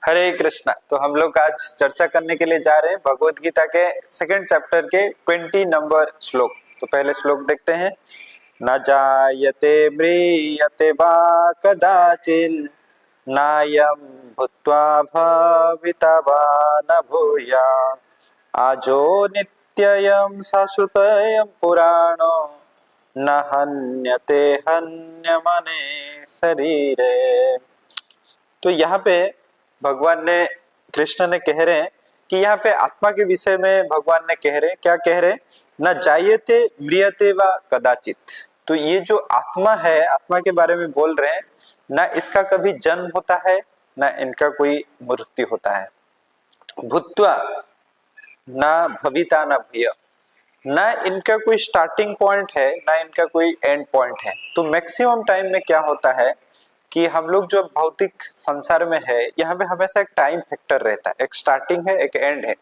हरे कृष्णा। तो हम लोग आज चर्चा करने के लिए जा रहे हैं भगवत गीता के सेकंड चैप्टर के 20 नंबर श्लोक। तो पहले श्लोक देखते हैं। न जायते म्रियते वा कदाचिन् नायं भूत्वा भविता वा न भूयात् आजो नित्ययं शाश्वतयं पुराणो न हन्यते हन्यमने शरीरे। तो यहाँ पे भगवान ने कृष्ण ने कह रहे हैं कि यहाँ पे आत्मा के विषय में भगवान ने कह रहे हैं, क्या कह रहे हैं, न जायते म्रियते व कदाचित। तो ये जो आत्मा है, आत्मा के बारे में बोल रहे हैं, ना इसका कभी जन्म होता है, ना इनका कोई मृत्यु होता है। भूत्वा ना भविता ना भूय, ना इनका कोई स्टार्टिंग पॉइंट है, ना इनका कोई एंड पॉइंट है। तो मैक्सिमम टाइम में क्या होता है कि हम लोग जो भौतिक संसार में है, यहाँ पे हमेशा एक टाइम फैक्टर रहता है, एक स्टार्टिंग है, एक एंड है।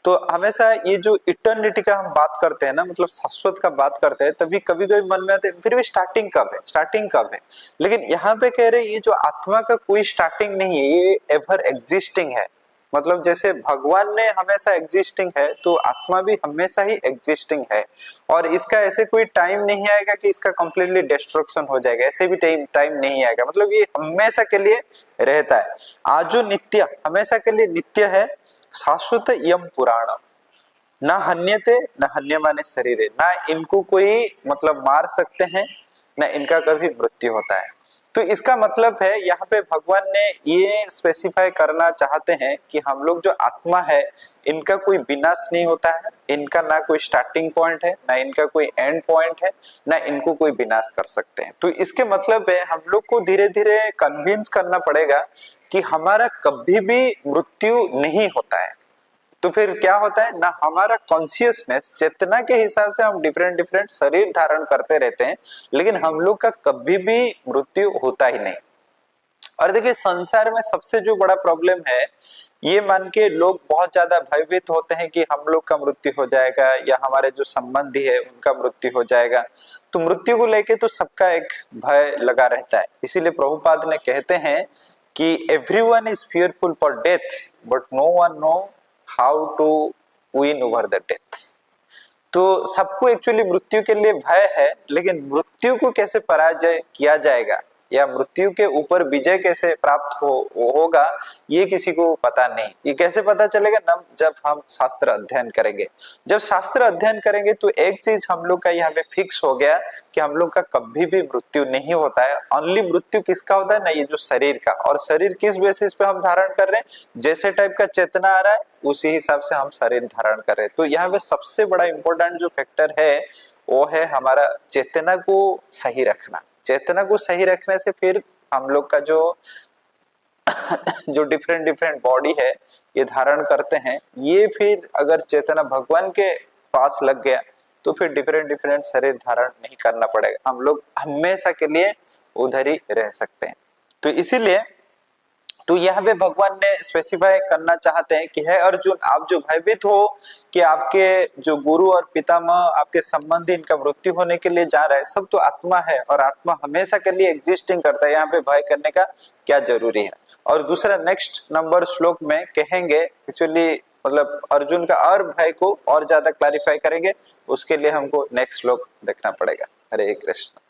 तो हमेशा ये जो इटर्निटी का हम बात करते हैं ना, मतलब शाश्वत का बात करते हैं, तभी कभी कभी मन में आते हैं फिर भी स्टार्टिंग कब है, स्टार्टिंग कब है। लेकिन यहाँ पे कह रहे ये जो आत्मा का कोई स्टार्टिंग नहीं है, ये एवर एग्जिस्टिंग है। मतलब जैसे भगवान ने हमेशा एग्जिस्टिंग है, तो आत्मा भी हमेशा ही एग्जिस्टिंग है। और इसका ऐसे कोई टाइम नहीं आएगा कि इसका कंप्लीटली डिस्ट्रक्शन हो जाएगा, ऐसे भी टाइम नहीं आएगा। मतलब ये हमेशा के लिए रहता है। आजो नित्य, हमेशा के लिए नित्य है। शाश्वत यम पुराण ना हन्यते न हन्यमाने शरीरे, ना इनको कोई मतलब मार सकते हैं, ना इनका कभी मृत्यु होता है। तो इसका मतलब है यहाँ पे भगवान ने ये स्पेसिफाई करना चाहते हैं कि हम लोग जो आत्मा है, इनका कोई विनाश नहीं होता है, इनका ना कोई स्टार्टिंग पॉइंट है, ना इनका कोई एंड पॉइंट है, ना इनको कोई विनाश कर सकते हैं। तो इसके मतलब है हम लोग को धीरे धीरे कन्विंस करना पड़ेगा कि हमारा कभी भी मृत्यु नहीं होता है। तो फिर क्या होता है ना, हमारा कॉन्शियसनेस, चेतना के हिसाब से हम डिफरेंट डिफरेंट शरीर धारण करते रहते हैं, लेकिन हम लोग का कभी भी मृत्यु होता ही नहीं। और देखिए संसार में सबसे जो बड़ा प्रॉब्लम है, ये मान के लोग बहुत ज्यादा भयभीत होते हैं कि हम लोग का मृत्यु हो जाएगा या हमारे जो संबंधी है उनका मृत्यु हो जाएगा। तो मृत्यु को लेके तो सबका एक भय लगा रहता है। इसीलिए प्रभुपाद ने कहते हैं कि everyone is fearful for death but no one know how to win over the death. तो सबको एक्चुअली मृत्यु के लिए भय है, लेकिन मृत्यु को कैसे पराजय किया जाएगा या मृत्यु के ऊपर विजय कैसे प्राप्त होगा, ये किसी को पता नहीं। ये कैसे पता चलेगा ना, जब हम शास्त्र अध्ययन करेंगे। जब शास्त्र अध्ययन करेंगे तो एक चीज हम लोग का यहाँ पे फिक्स हो गया कि हम लोग का कभी भी मृत्यु नहीं होता है। ओनली मृत्यु किसका होता है ना, ये जो शरीर का। और शरीर किस बेसिस पे हम धारण कर रहे हैं, जैसे टाइप का चेतना आ रहा है उसी हिसाब से हम शरीर धारण कर रहे हैं। तो यहाँ पे सबसे बड़ा इंपॉर्टेंट जो फैक्टर है वो है हमारा चेतना को सही रखना। चेतना को सही रखने से फिर हम लोग का जो जो डिफरेंट डिफरेंट बॉडी है ये धारण करते हैं, ये फिर अगर चेतना भगवान के पास लग गया तो फिर डिफरेंट डिफरेंट शरीर धारण नहीं करना पड़ेगा, हम लोग हमेशा के लिए उधर ही रह सकते हैं। तो इसीलिए तो यहाँ पे भगवान ने स्पेसिफाई करना चाहते हैं कि है अर्जुन, आप जो भयभीत हो कि आपके जो गुरु और पितामह, आपके संबंधी, इनका मृत्यु होने के लिए जा रहा है, सब तो आत्मा है और आत्मा हमेशा के लिए एग्जिस्टिंग करता है। यहाँ पे भय करने का क्या जरूरी है। और दूसरा नेक्स्ट नंबर श्लोक में कहेंगे, एक्चुअली मतलब अर्जुन का और भय को और ज्यादा क्लैरिफाई करेंगे, उसके लिए हमको नेक्स्ट श्लोक देखना पड़ेगा। हरे कृष्ण।